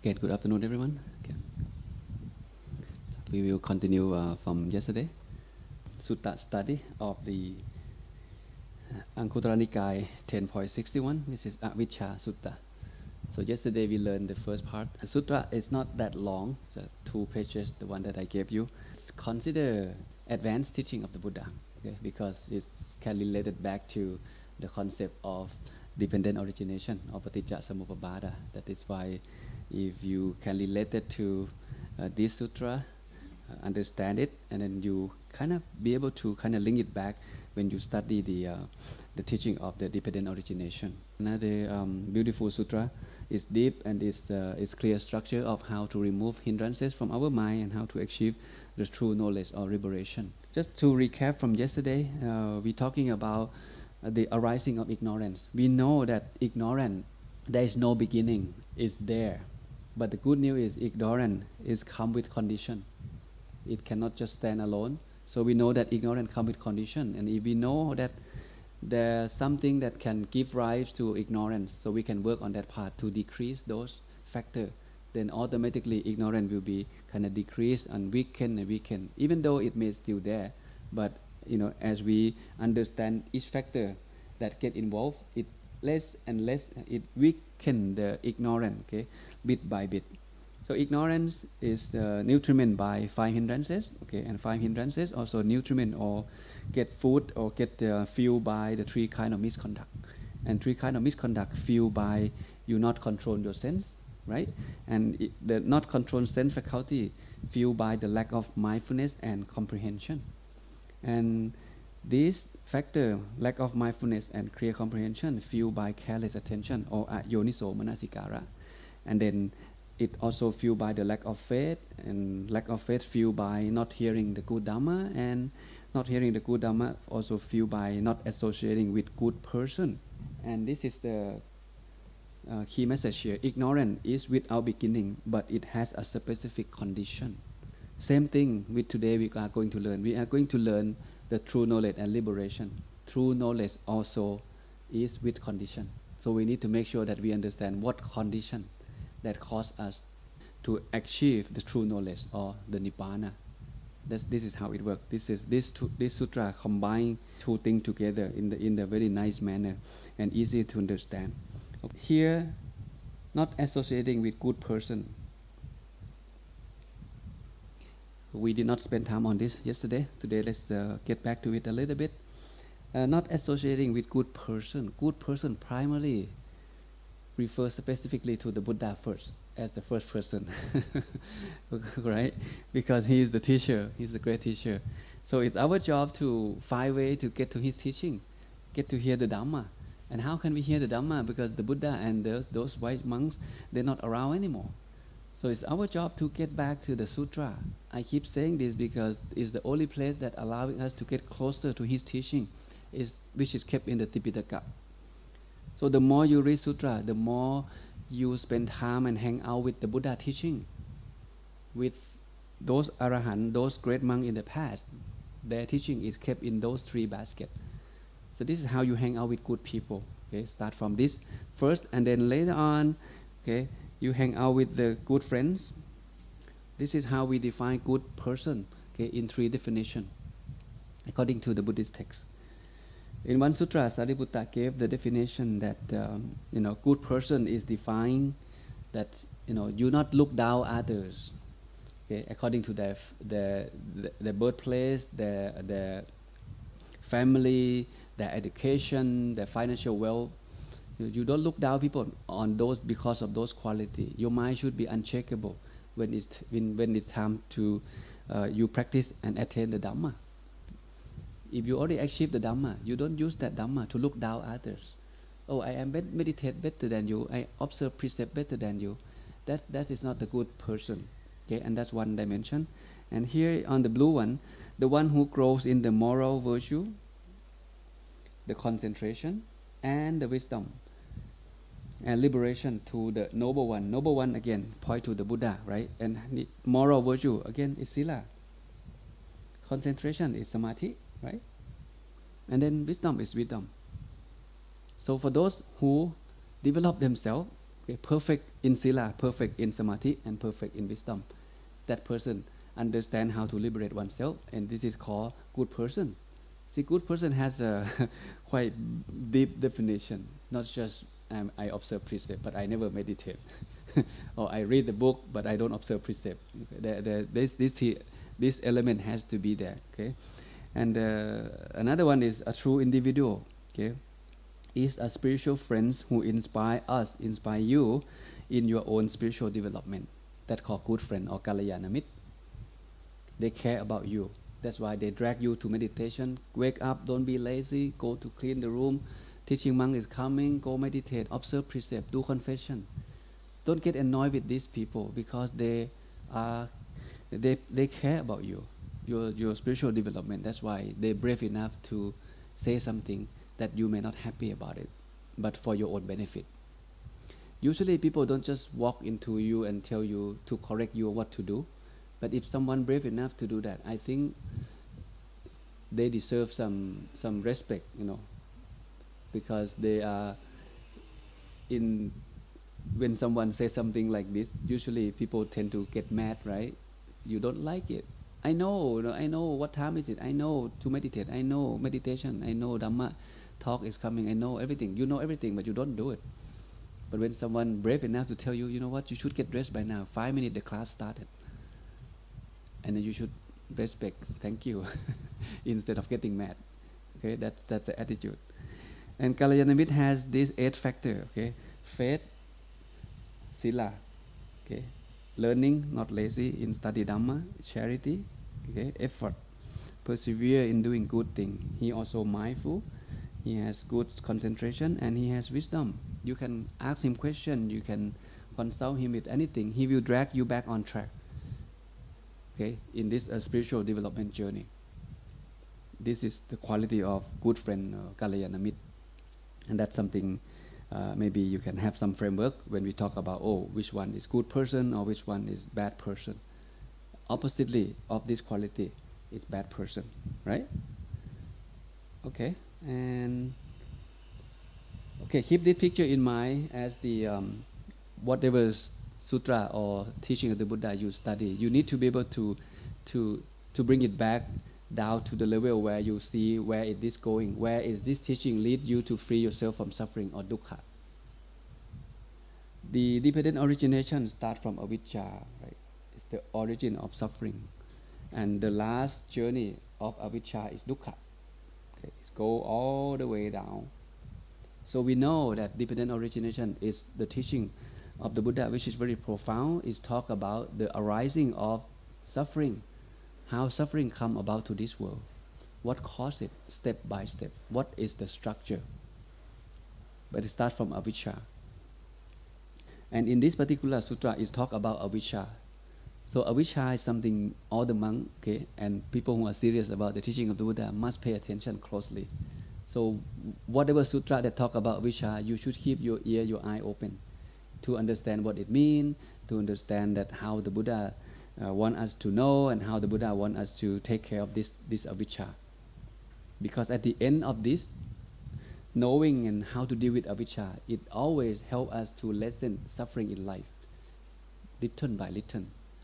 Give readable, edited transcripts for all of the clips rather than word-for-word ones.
Again, good afternoon, everyone. Okay. We will continue from yesterday. Sutta study of the Anguttara Nikaya 10.61. This is Avijja Sutta. So yesterday we learned the first part. The sutra is not that long, just 2 pages, the one that I gave you. It's considered advanced teaching of the Buddha, okay, because it's can related back to the concept of dependent origination or paticca samuppabbada. That is why if you can relate it to this sutra, understand it, and then you kind of be able to kind of link it back when you study the teaching of the dependent origination. Another beautiful sutra is deep and is clear structure of how to remove hindrances from our mind and how to achieve the true knowledge or liberation. Just to recap from yesterday, we're talking about the arising of ignorance. We know that ignorance, there is no beginning, is there. But the good news is ignorance is come with condition. It cannot just stand alone. So we know that ignorance comes with condition. And if we know that there's something that can give rise to ignorance, so we can work on that part to decrease those factors, then automatically ignorance will be kind of decreased and weaken, even though it may still there. But as we understand each factor that get involved, it less and less, it weaken the ignorance, okay, bit by bit. So ignorance is nutriment by 5 hindrances, okay, and 5 hindrances also nutriment or get food or get fueled by the 3 kind of misconduct. And 3 kind of misconduct fueled by you not control your sense, right? And the not control sense faculty fueled by the lack of mindfulness and comprehension. And this factor, lack of mindfulness and clear comprehension, fueled by careless attention or yoniso manasikara. And then it also fueled by the lack of faith, and lack of faith fueled by not hearing the good Dhamma, and not hearing the good Dhamma also fueled by not associating with good person. And this is the key message here. Ignorance is without beginning, but it has a specific condition. Same thing with today we are going to learn. We are going to learn the true knowledge and liberation. True knowledge also is with condition. So we need to make sure that we understand what condition that cause us to achieve the true knowledge or the nibbana. This is how it works. This sutra combine 2 things together in a very nice manner and easy to understand. Here, not associating with good person. We did not spend time on this yesterday. Today, let's get back to it a little bit. Not associating with good person. Good person primarily refers specifically to the Buddha first, as the first person, right? Because he is the teacher. He's the great teacher. So it's our job to find a way to get to his teaching, get to hear the Dhamma. And how can we hear the Dhamma? Because the Buddha and those white monks, they're not around anymore. So it's our job to get back to the sutra. I keep saying this because it's the only place that allowing us to get closer to his teaching, which is kept in the Tipitaka. So the more you read sutra, the more you spend time and hang out with the Buddha teaching, with those arahant, those great monks in the past. Their teaching is kept in those 3 baskets. So this is how you hang out with good people. Okay, start from this first, and then later on, okay, you hang out with the good friends. This is how we define good person, okay, in 3 definitions, according to the Buddhist text. In one sutra, Sariputta gave the definition that good person is defined that you not look down others, okay, according to their birthplace, their family, their education, their financial wealth. You don't look down people on those because of those qualities. Your mind should be unshakable when it's time to you practice and attain the Dhamma. If you already achieve the Dhamma, you don't use that Dhamma to look down others. Oh, I am meditate better than you. I observe precept better than you. That is not a good person. Okay, and that's one dimension. And here on the blue one, the one who grows in the moral virtue, the concentration, and the wisdom, and liberation to the noble one. Noble one again point to the Buddha, right? And moral virtue again is sila. Concentration is samadhi, right? And then wisdom is wisdom. So for those who develop themselves, Okay, perfect in sila, perfect in samadhi, and perfect in wisdom. That person understand how to liberate oneself, and this is called good person. See, good person has a quite deep definition. Not just I observe precept, but I never meditate, or I read the book, but I don't observe precept. Okay? This element has to be there. Okay, and another one is a true individual. Okay, is a spiritual friend who inspire you in your own spiritual development. That's called good friend or kalyana mitra. They care about you. That's why they drag you to meditation. Wake up, don't be lazy, go to clean the room. Teaching monk is coming, go meditate, observe precept, do confession. Don't get annoyed with these people because they care about you, your spiritual development. That's why they're brave enough to say something that you may not happy about it, but for your own benefit. Usually people don't just walk into you and tell you to correct you what to do. But if someone brave enough to do that, I think they deserve some respect, because they are in. When someone says something like this, usually people tend to get mad, right? You don't like it. I know what time is it. I know to meditate. I know meditation. I know Dhamma talk is coming. I know everything. You know everything, but you don't do it. But when someone brave enough to tell you, you know what, you should get dressed by now. 5 minutes the class started. And then you should respect, thank you, instead of getting mad. Okay, that's the attitude. And Kalyana Mitra has this 8 factor. Okay, faith, sila, okay, learning, not lazy in study Dhamma, charity, okay, effort, persevere in doing good thing. He also mindful. He has good concentration and he has wisdom. You can ask him question. You can consult him with anything. He will drag you back on track. Okay, in this spiritual development journey. This is the quality of good friend, Kalyana Mitra. And that's something maybe you can have some framework when we talk about, which one is good person or which one is bad person. Oppositely of this quality is bad person, right? Okay, and okay, keep this picture in mind as the whatever sutra or teaching of the Buddha you study. You need to be able to bring it back down to the level where you see where it is going. Where is this teaching lead you to free yourself from suffering or dukkha? The dependent origination starts from avijja, right? It's the origin of suffering, and the last journey of avijja is dukkha. Okay, it's go all the way down. So we know that dependent origination is the teaching of the Buddha, which is very profound. Is talk about the arising of suffering, how suffering come about to this world, what caused it, step by step, what is the structure. But it starts from avijja. And in this particular sutra, is talk about avijja. So avijja is something all the monks, okay, and people who are serious about the teaching of the Buddha must pay attention closely. So whatever sutra that talk about avijja, you should keep your ear, your eye open to understand what it means, to understand that how the Buddha want us to know and how the Buddha want us to take care of this avijja. Because at the end of this, knowing and how to deal with avijja, it always help us to lessen suffering in life, little by little,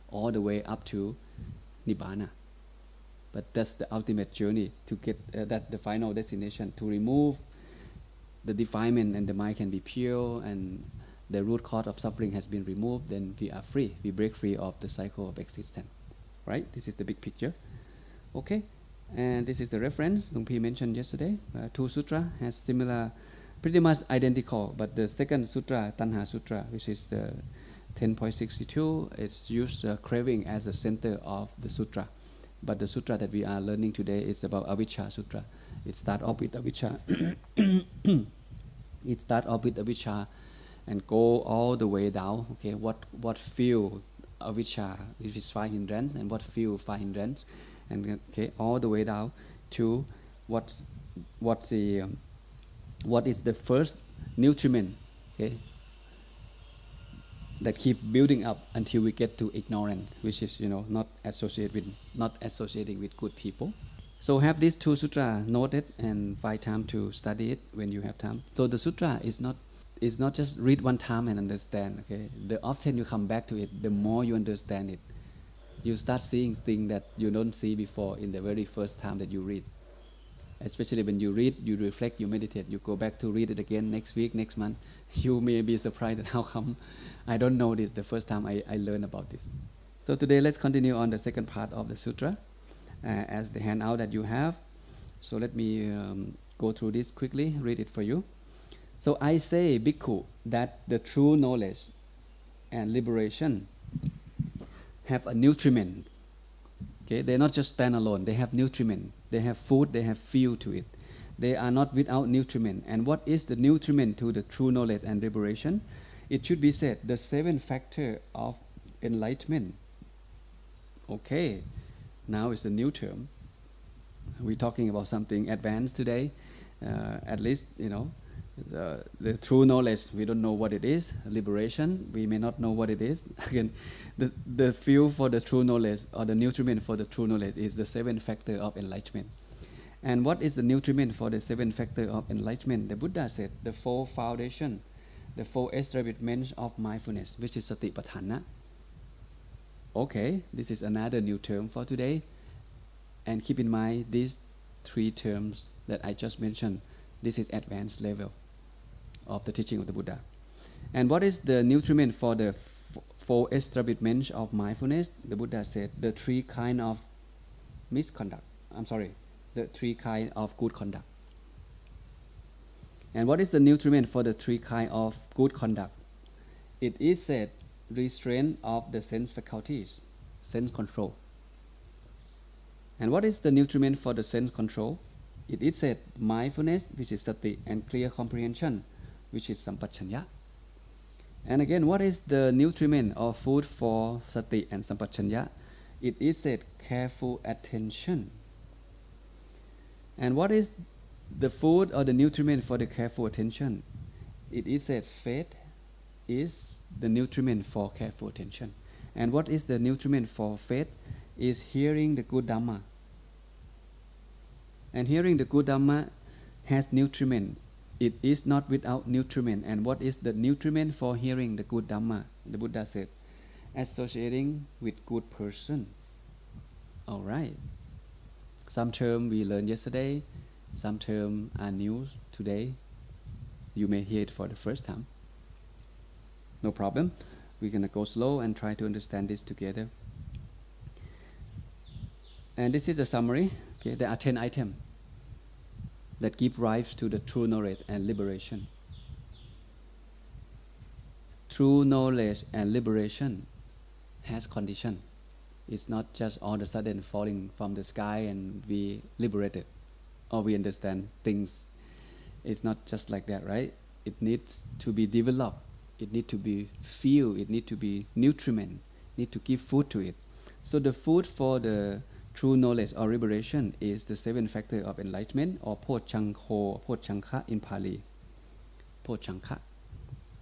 all the way up to Nibbana. But that's the ultimate journey to get that the final destination, to remove the defilement and the mind can be pure and the root cause of suffering has been removed, then we are free. We break free of the cycle of existence. Right? This is the big picture. Okay? And this is the reference Luang Pi mentioned yesterday. 2 sutra has similar, pretty much identical, but the second sutra, Tanha Sutra, which is the 10.62, it's used craving as the center of the sutra. But the sutra that we are learning today is about Avijja Sutra. It starts off with Avijja. It starts off with Avijja and go all the way down. Okay, what feel avijja, which is 5 hindrance, and what feel 5 hindrance, and okay, all the way down to what is the first nutriment, okay, that keep building up until we get to ignorance, which is not associating with good people. So have these 2 sutra noted and find time to study it when you have time. So the sutra is not it's not just read one time and understand. Okay, the often you come back to it, the more you understand it. You start seeing things that you don't see before in the very first time that you read. Especially when you read, you reflect, you meditate, you go back to read it again next week, next month. You may be surprised at how come I don't know this the first time I learned about this. So today let's continue on the second part of the sutra as the handout that you have. So let me go through this quickly, read it for you. So I say, Bhikkhu, that the true knowledge and liberation have a nutriment. Okay, they're not just stand alone, they have nutriment. They have food, they have fuel to it. They are not without nutriment. And what is the nutriment to the true knowledge and liberation? It should be said, the 7 factors of enlightenment. Okay, now it's a new term. We're talking about something advanced today. At least, the true knowledge, we don't know what it is. Liberation, we may not know what it is. Again, the fuel for the true knowledge or the nutriment for the true knowledge is the 7 factors of enlightenment. And what is the nutriment for the 7 factors of enlightenment? The Buddha said the 4 foundation, the 4 establishments of mindfulness, which is Satipatthana. Okay, this is another new term for today. And keep in mind these 3 terms that I just mentioned. This is advanced level of the teaching of the Buddha. And what is the nutriment for the 4 establishments of mindfulness? The Buddha said the 3 kind of misconduct. The 3 kind of good conduct. And what is the nutriment for the 3 kind of good conduct? It is said restraint of the sense faculties, sense control. And what is the nutriment for the sense control? It is said mindfulness, which is sati, and clear comprehension, which is sampajanya. And again, what is the nutriment or food for sati and sampajanya? It is said careful attention. And what is the food or the nutriment for the careful attention? It is said faith is the nutriment for careful attention. And what is the nutriment for faith? Is hearing the good Dhamma. And hearing the good Dhamma has nutriment. It is not without nutriment. And what is the nutriment for hearing the good Dhamma? The Buddha said, associating with good person. All right. Some term we learned yesterday, some term are new today. You may hear it for the first time. No problem. We're going to go slow and try to understand this together. And this is a summary. Okay, there are 10 items that give rise to the true knowledge and liberation. True knowledge and liberation has condition. It's not just all of a sudden falling from the sky and we liberated or we understand things. It's not just like that, right? It needs to be developed. It needs to be fueled. It needs to be nutriment. Need to give food to it. So the food for the true knowledge or liberation is the 7 factors of enlightenment or Pocchankha in Pali. Pocchankha,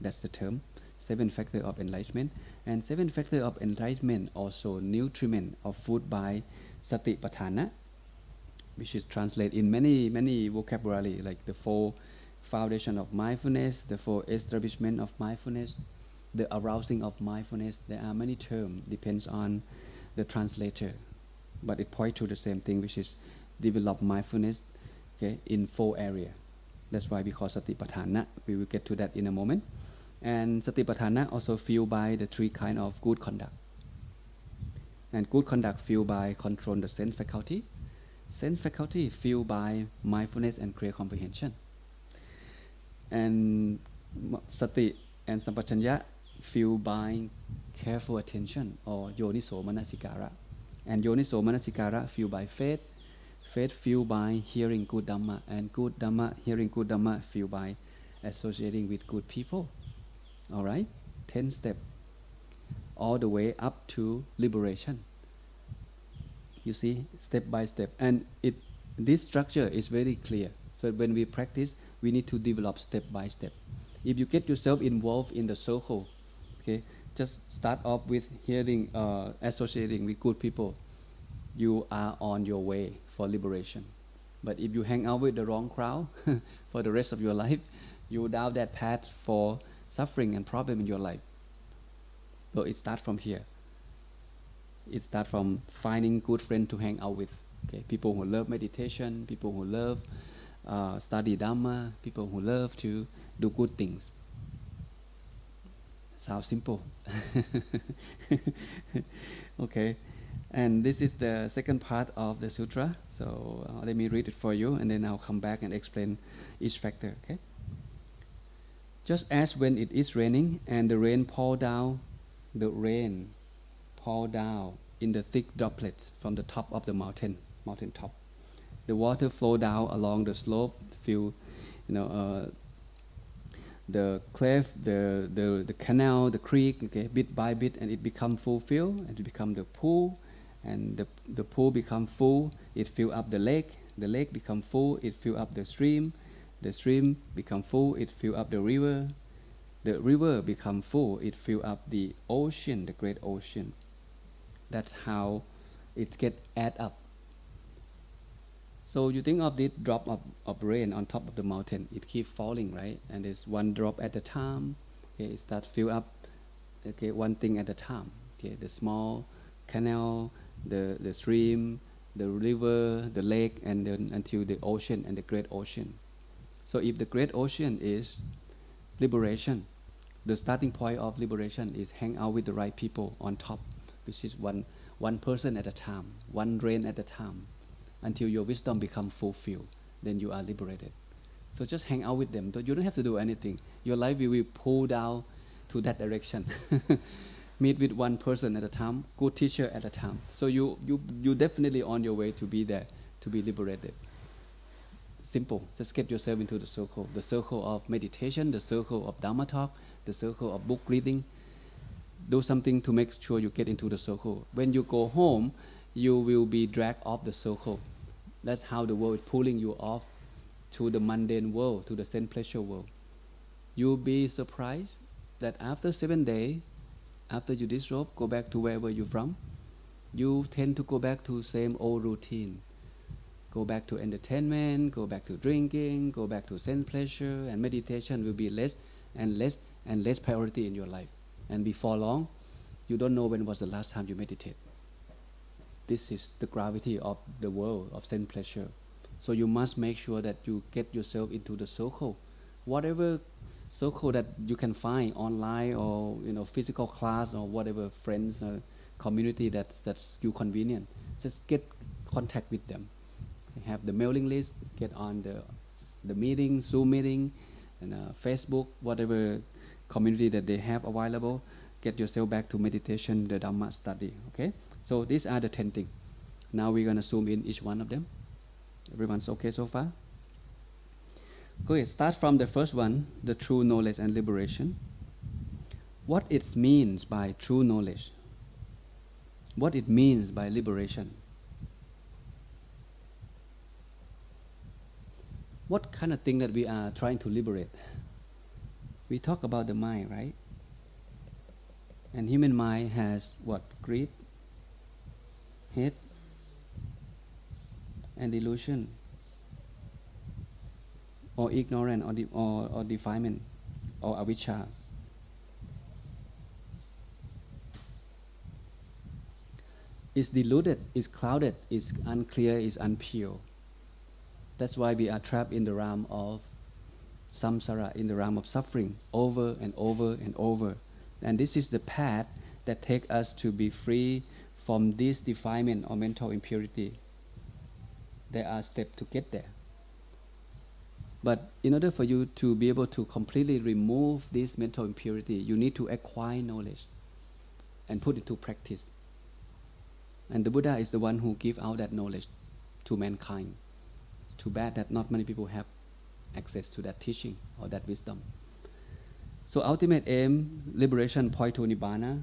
that's the term. 7 factors of enlightenment. And 7 factors of enlightenment also nutriment or food by Satipatthana, which is translated in many vocabulary like the 4 foundation of mindfulness, the 4 establishment of mindfulness, the arousing of mindfulness. There are many terms, depends on the translator. But it points to the same thing, which is develop mindfulness, okay, in 4 areas. That's why we call Satipatthana. We will get to that in a moment. And Satipatthana also fueled by the 3 kind of good conduct. And good conduct fueled by control the sense faculty. Sense faculty fueled by mindfulness and clear comprehension. And sati and sampajanya fueled by careful attention or yoniso manasikara. And yoniso manasikara fueled by faith. Faith fueled by hearing good Dhamma. And good Dhamma, hearing good Dhamma fueled by associating with good people. All right? 10 steps. All the way up to liberation. You see, step by step. And this structure is very clear. So when we practice, we need to develop step by step. If you get yourself involved in the circle, okay, just start off with hearing, associating with good people. You are on your way for liberation. But if you hang out with the wrong crowd for the rest of your life, you down that path for suffering and problem in your life. So it starts from here. It starts from finding good friends to hang out with. Okay, people who love meditation, people who love study Dhamma, people who love to do good things. Sounds simple. Okay, and this is the second part of the sutra. So let me read it for you, and then I'll come back and explain each factor. Okay. Just as when it is raining and the rain pours down in the thick droplets from the top of the mountain top. The water flow down along the slope, fill, the cleft, the canal, the creek, okay, bit by bit, and it become fulfilled, and it become the pool, and the pool become full, it fill up the lake become full, it fill up the stream become full, it fill up the river become full, it fill up the ocean, the great ocean. That's how it get add up. So you think of this drop of rain on top of the mountain, it keep falling, right? And it's one drop at a time. Okay, it start fill up, okay, one thing at a time. Okay, the small canal, the stream, the river, the lake, and then until the ocean and the great ocean. So if the great ocean is liberation, the starting point of liberation is hang out with the right people on top, which is one person at a time, one rain at a time, until your wisdom becomes fulfilled. Then you are liberated. So just hang out with them. You don't have to do anything. Your life will be pulled down to that direction. Meet with one person at a time, good teacher at a time. So you definitely on your way to be there, to be liberated. Simple. Just get yourself into the circle of meditation, the circle of Dhamma talk, the circle of book reading. Do something to make sure you get into the circle. When you go home, you will be dragged off the circle. That's how the world is pulling you off to the mundane world, to the sense pleasure world. You'll be surprised that after 7 days, after you disrobe, go back to wherever you're from, you tend to go back to same old routine. Go back to entertainment, go back to drinking, go back to sense pleasure, and meditation will be less and less and less priority in your life. And before long, you don't know when was the last time you meditate. This is the gravity of the world of sense pleasure. So you must make sure that you get yourself into the circle. Whatever circle that you can find online or physical class or whatever friends or community that's you convenient. Just get contact with them. Have the mailing list, get on the meeting, Zoom meeting, and Facebook, whatever community that they have available. Get yourself back to meditation, the Dhamma study. Okay, so these are the 10 things. Now we're gonna zoom in each one of them. Everyone's okay so far? Okay, start from the first one, the true knowledge and liberation. What it means by true knowledge? What it means by liberation? What kind of thing that we are trying to liberate? We talk about the mind, right? And human mind has what? Greed, hate, and delusion, or ignorance, or defilement, or avijja. It's diluted, it's clouded, it's unclear, it's unpure. That's why we are trapped in the realm of samsara, in the realm of suffering, over and over and over. And this is the path that takes us to be free from this defilement or mental impurity. There are steps to get there. But in order for you to be able to completely remove this mental impurity, you need to acquire knowledge and put it to practice. And the Buddha is the one who gives out that knowledge to mankind. It's too bad that not many people have access to that teaching or that wisdom. So ultimate aim, liberation, point to Nibbana.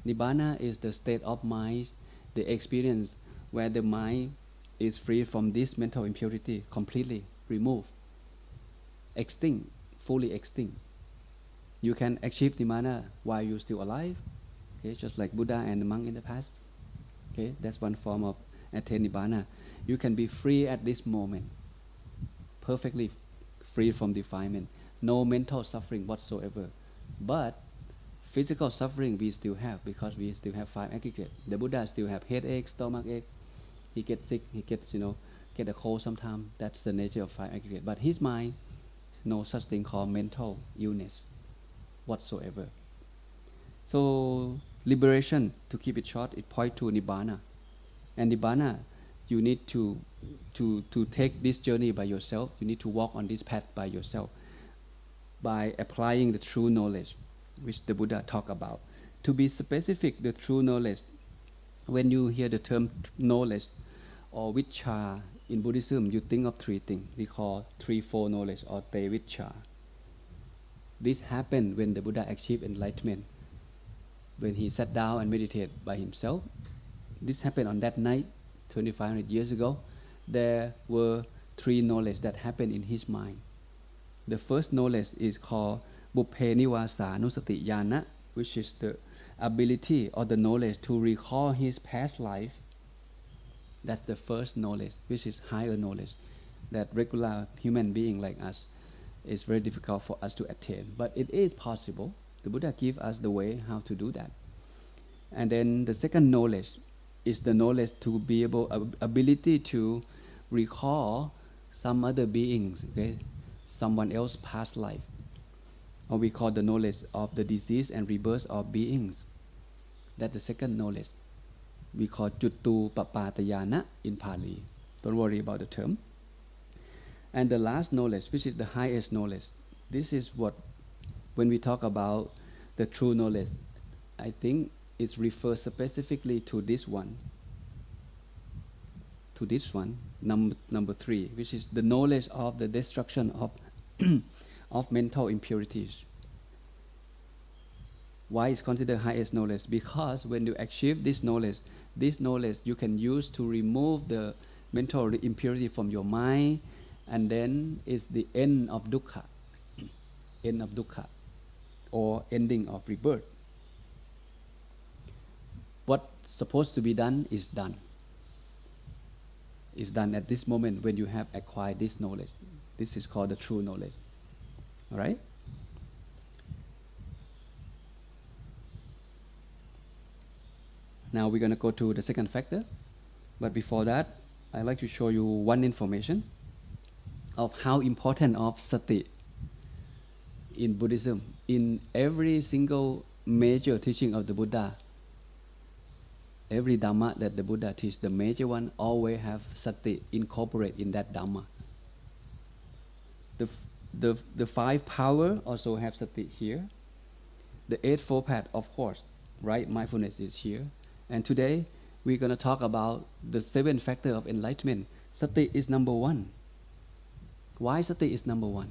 Nibbana is the state of mind, the experience where the mind is free from this mental impurity, completely removed, extinct, fully extinct. You can achieve Nibbana while you're still alive, okay, just like Buddha and the monk in the past. Okay, that's one form of attain Nibbana. You can be free at this moment, perfectly free from defilement. no mental suffering whatsoever. But physical suffering we still have because we still have 5 aggregate. The Buddha still have headache, stomach ache. He gets sick. He gets get a cold sometimes. That's the nature of 5 aggregate. But his mind, no such thing called mental illness whatsoever. So liberation, to keep it short, it points to Nibbana. And Nibbana, you need to take this journey by yourself. You need to walk on this path by yourself by applying the true knowledge, which the Buddha talked about. To be specific, the true knowledge, when you hear the term knowledge or viccha in Buddhism, you think of 3 things. We call 3-4 knowledge or te viccha. This happened when the Buddha achieved enlightenment. When he sat down and meditated by himself, this happened on that night, 2,500 years ago. There were 3 knowledge that happened in his mind. The first knowledge is called Bupphe Nivasa Nusati Yana, which is the ability or the knowledge to recall his past life. That's the first knowledge, which is higher knowledge, that regular human being like us is very difficult for us to attain. But it is possible. The Buddha gave us the way how to do that. And then the second knowledge is the knowledge to be ability to recall some other beings, okay? Someone else's past life. Or we call the knowledge of the disease and rebirth of beings. That's the second knowledge. We call Juttu Papatayana in Pali. Don't worry about the term. And the last knowledge, which is the highest knowledge, this is what, when we talk about the true knowledge, I think it refers specifically to this one. To this one, number 3, which is the knowledge of the destruction of of mental impurities. Why is considered highest knowledge? Because when you achieve this knowledge you can use to remove the mental impurity from your mind, and then it's the end of dukkha, or ending of rebirth. What's supposed to be done is done. Is done at this moment when you have acquired this knowledge. This is called the true knowledge. All right? Now we're going to go to the second factor. But before that, I'd like to show you one information of how important of sati in Buddhism. In every single major teaching of the Buddha, every Dhamma that the Buddha teaches, the major one always have sati incorporated in that Dhamma. The 5 power also have sati here. The 8-4 path, of course, right? Mindfulness is here. And today we're going to talk about the 7 factor of enlightenment. Sati is number 1. Why sati is number 1?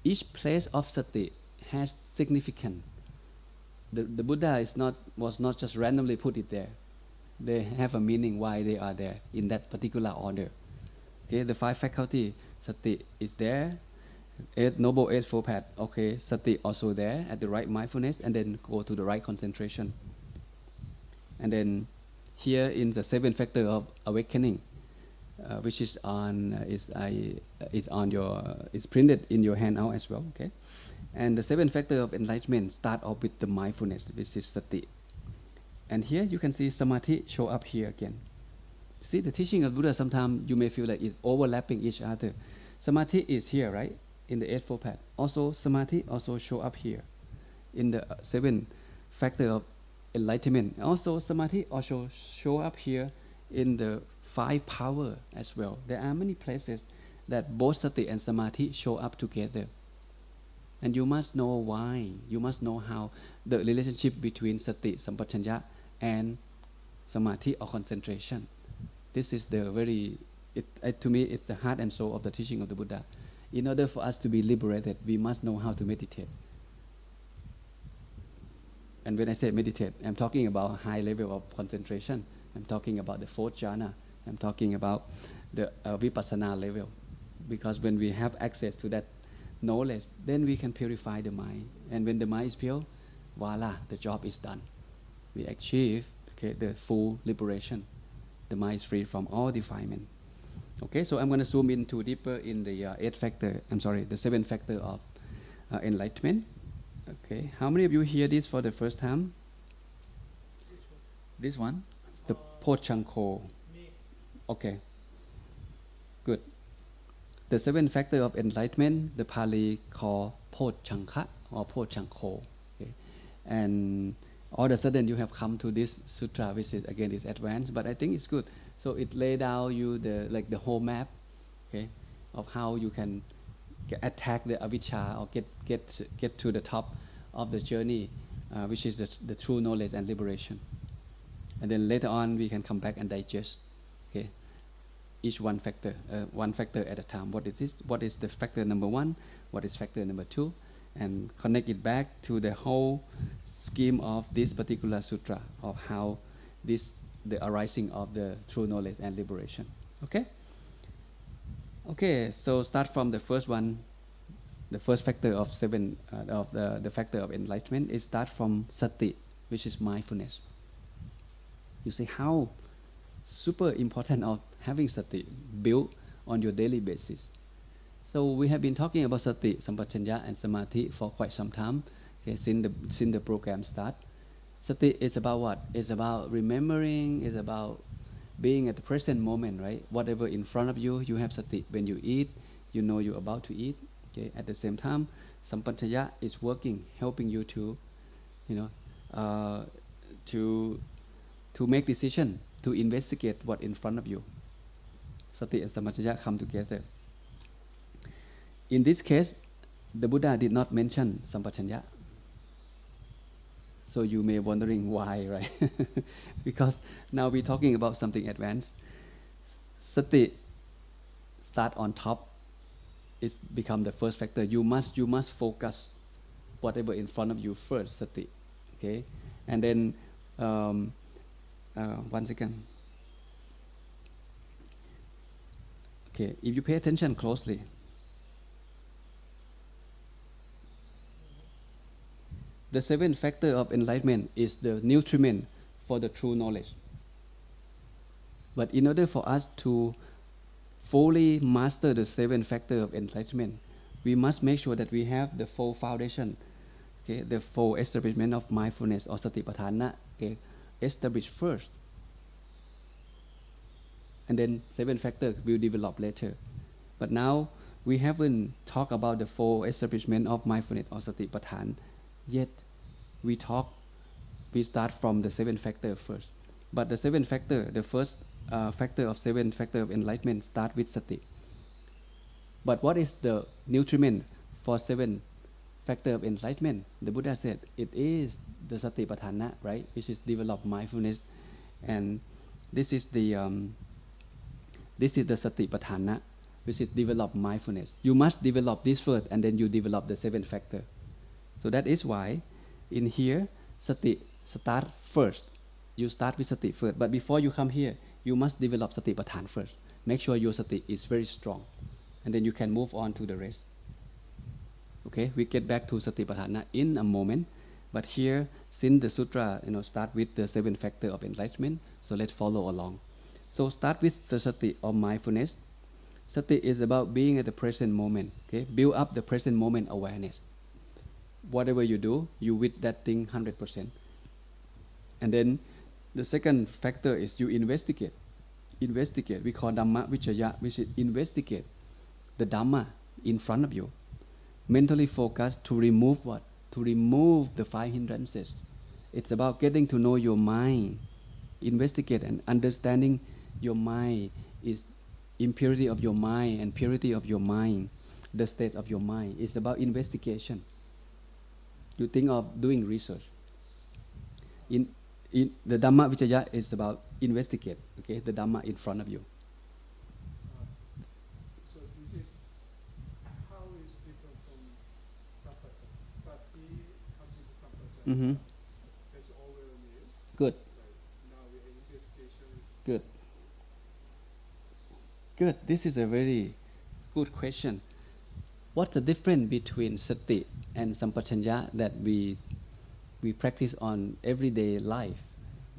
Each place of sati has significance. The Buddha was not just randomly put it there. They have a meaning why they are there in that particular order. Okay, the 5 faculty, sati is there. 8 noble 8-4 path, okay, sati also there at the right mindfulness, and then go to the right concentration. And then here in the 7 factor of awakening, which is printed in your handout as well. Okay, and the 7 factor of enlightenment start off with the mindfulness, which is sati. And here you can see samadhi show up here again. See, the teaching of Buddha sometimes you may feel like it's overlapping each other. Samadhi is here, right, in the 8-4 path. Also, samadhi also show up here in the 7 factor of enlightenment. Also, samadhi also show up here in the 5 power as well. There are many places that both sati and samadhi show up together. And you must know why. You must know how the relationship between sati, sampajanya, and samadhi or concentration. This is the to me, it's the heart and soul of the teaching of the Buddha. In order for us to be liberated, we must know how to meditate. And when I say meditate, I'm talking about a high level of concentration. I'm talking about the 4th jhana. I'm talking about the vipassana level. Because when we have access to that knowledge, then we can purify the mind. And when the mind is pure, voila, the job is done. We achieve the full liberation. The mind is free from all defilement. Okay, so I'm going to zoom into deeper in the 8 factor, the 7 factor of enlightenment. Okay, how many of you hear this for the first time? This one, the Pochanko. Okay, good. The 7 factor of enlightenment, the Pali call Pochanka or Pochanko. Okay. And all of a sudden you have come to this sutra, which is again is advanced, but I think it's good. So it lay down you the whole map, okay, of how you can attack the avijja or get to the top of the journey, which is the true knowledge and liberation. And then later on we can come back and digest, okay, each one factor at a time. What is this? What is the factor number 1? What is factor number 2? And connect it back to the whole scheme of this particular sutra of how the arising of the true knowledge and liberation. Okay? Okay, so start from the first one. The first factor of 7 of the factor of enlightenment is start from sati, which is mindfulness. You see how super important of having sati built on your daily basis. So we have been talking about sati, sampajanya, and samadhi for quite some time. Okay, since the program start. Sati is about what? It's about remembering. It's about being at the present moment, right? Whatever in front of you, you have sati. When you eat, you know you're about to eat. Okay. At the same time, sampajanya is working, helping you to, to make decision, to investigate what in front of you. Sati and sampajanya come together. In this case, the Buddha did not mention sampajanya. So you may be wondering why, right? Because now we're talking about something advanced. Sati start on top. It's become the first factor. You must focus whatever in front of you first, sati. Okay, and then 1 second. Okay, if you pay attention closely. The 7th factor of enlightenment is the nutriment for the true knowledge. But in order for us to fully master the 7th factor of enlightenment, we must make sure that we have the full foundation, okay, the full establishment of mindfulness or satipatthana, okay, established first. And then 7th factor will develop later. But now we haven't talked about the full establishment of mindfulness or satipatthana yet. We start from the 7th factor first. But the 7th factor, the first factor of 7th factor of enlightenment start with sati. But what is the nutriment for 7th factor of enlightenment? The Buddha said it is the satipatthana, right? Which is develop mindfulness, and this is the satipatthana, which is develop mindfulness. You must develop this first, and then you develop the 7th factor. So that is why in here sati start first. You start with sati first, but before you come here, you must develop satipatthana first. Make sure your sati is very strong, and then you can move on to the rest. Okay, we get back to satipatthana in a moment, but here, since the sutra start with the 7th factor of enlightenment, so let's follow along. So start with the sati or mindfulness. Sati is about being at the present moment. Okay, build up the present moment awareness. Whatever you do, you with that thing 100%. And then the second factor is you investigate. Investigate. We call Dhamma Vicaya, which is investigate the Dhamma in front of you. Mentally focus to remove what? To remove the 5 hindrances. It's about getting to know your mind. Investigate and understanding your mind is impurity of your mind and purity of your mind. The state of your mind. It's about investigation. You think of doing research. In the Dhamma Vicaya is about investigate, okay, the Dhamma in front of you. So is it, how is it different from sampajanya? Sati comes into sampajanya. Mm-hmm. That's all we need. Good. Right. Now we have investigation. Good. Good. This is a very good question. What's the difference between sati and sampajanya that we practice on everyday life?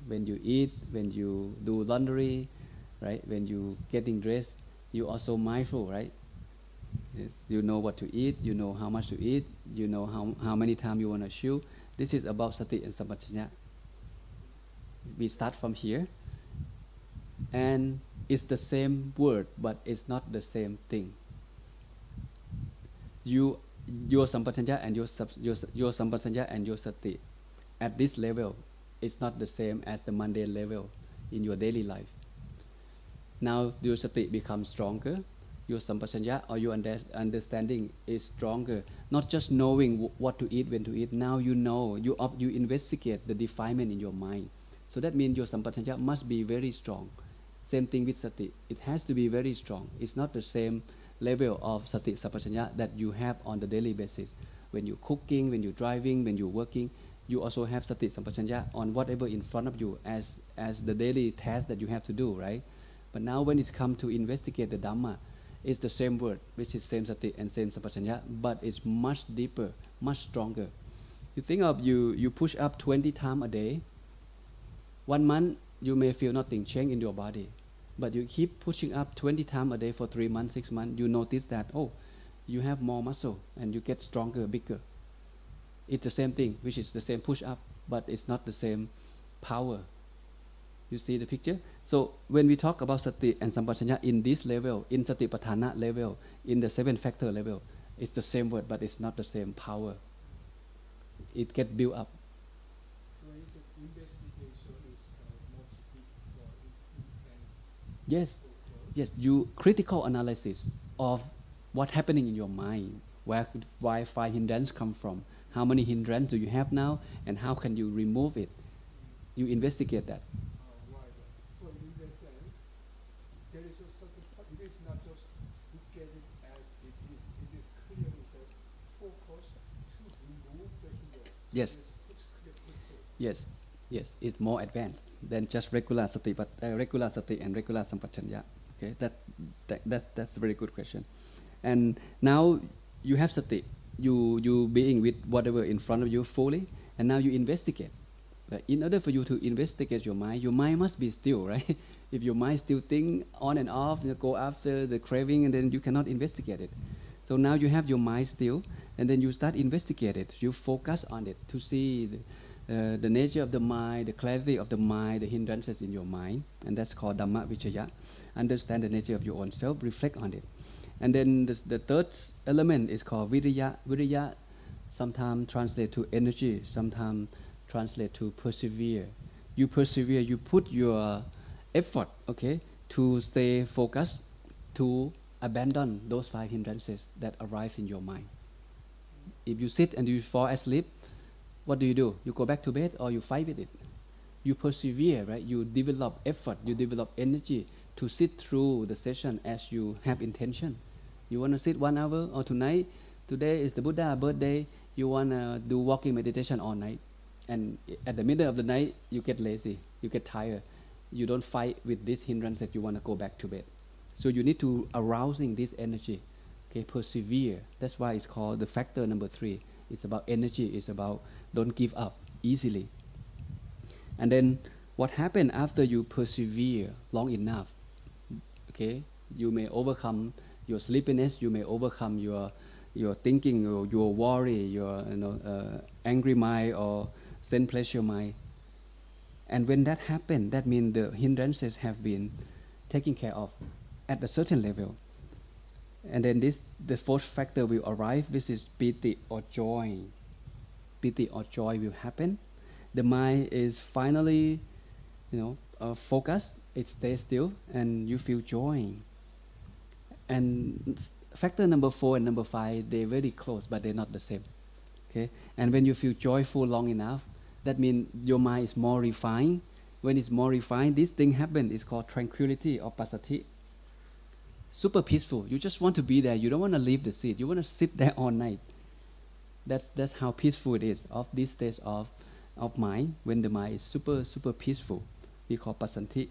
When you eat, when you do laundry, right? When you getting dressed, you also mindful, right? Yes, you know what to eat, you know how much to eat, you know how many times you want to chew. This is about sati and sampajanya. We start from here, and it's the same word, but it's not the same thing. Your sampajanya and your sampajanya and your sati at this level is not the same as the mundane level in your daily life. Now your sati becomes stronger, your sampajanya or your understanding is stronger. Not just knowing what to eat, when to eat. Now you know, you investigate the defilement in your mind. So that means your sampajanya must be very strong. Same thing with sati. It has to be very strong. It's not the same level of sati sampajanya that you have on the daily basis. When you're cooking, when you're driving, when you're working, you also have sati sampajanya on whatever in front of you as the daily task that you have to do, right? But now when it's come to investigate the Dhamma, it's the same word, which is same sati and same sampajanya, but it's much deeper, much stronger. You think of you push up 20 times a day. 1 month, you may feel nothing change in your body. But you keep pushing up 20 times a day for 3 months, 6 months, you notice that, oh, you have more muscle and you get stronger, bigger. It's the same thing, which is the same push up, but it's not the same power. You see the picture? So when we talk about sati and sampajanya in this level, in satipatthana level, in the 7 factor level, it's the same word, but it's not the same power. It gets built up. So is it investigation is more deep or intense? Yes, yes. You critical analysis of what's happening in your mind, why 5 hindrances come from, how many hindrances do you have now, and how can you remove it? You investigate that. Right. So in that sense, there is a certain part. It is not just look at it as it is. It is clearly says focus to remove the hindrance. Yes. It's clear picture. Yes, yes. It's more advanced than just regular sati, but regular sati and regular sampajanya. Okay, that's a very good question. And now you have sati. You being with whatever in front of you fully, and now you investigate. In order for you to investigate your mind must be still, right? If your mind still think on and off, you go after the craving, and then you cannot investigate it. So now you have your mind still, and then you start investigate it. You focus on it to see the nature of the mind, the clarity of the mind, the hindrances in your mind, and that's called Dhamma Vichaya. Understand the nature of your own self, reflect on it. And then the third element is called Viriya. Viriya sometimes translate to energy, sometimes translate to persevere. You persevere, you put your effort, okay, to stay focused, to abandon those 5 hindrances that arise in your mind. If you sit and you fall asleep, what do? You go back to bed or you fight with it? You persevere, right? You develop effort, you develop energy to sit through the session as you have intention. You want to sit 1 hour, or today is the Buddha birthday, you want to do walking meditation all night. And at the middle of the night, you get lazy, you get tired. You don't fight with this hindrance that you want to go back to bed. So you need to arousing this energy, okay, persevere. That's why it's called the factor number 3. It's about energy, it's about don't give up easily. And then what happens after you persevere long enough, okay, you may overcome your sleepiness, you may overcome your thinking, your worry, your angry mind or sense pleasure mind. And when that happens, that means the hindrances have been taken care of at a certain level. And then the 4th factor will arrive, which is piti or joy. Piti or joy will happen. The mind is finally, focused, it stays still, and you feel joy. And factor number 4 and number 5, they're very close, but they're not the same. Okay? And when you feel joyful long enough, that means your mind is more refined. When it's more refined, this thing happens. It's called tranquility or passathi. Super peaceful. You just want to be there. You don't want to leave the seat. You want to sit there all night. That's how peaceful it is of this stage of mind. When the mind is super peaceful, we call passathi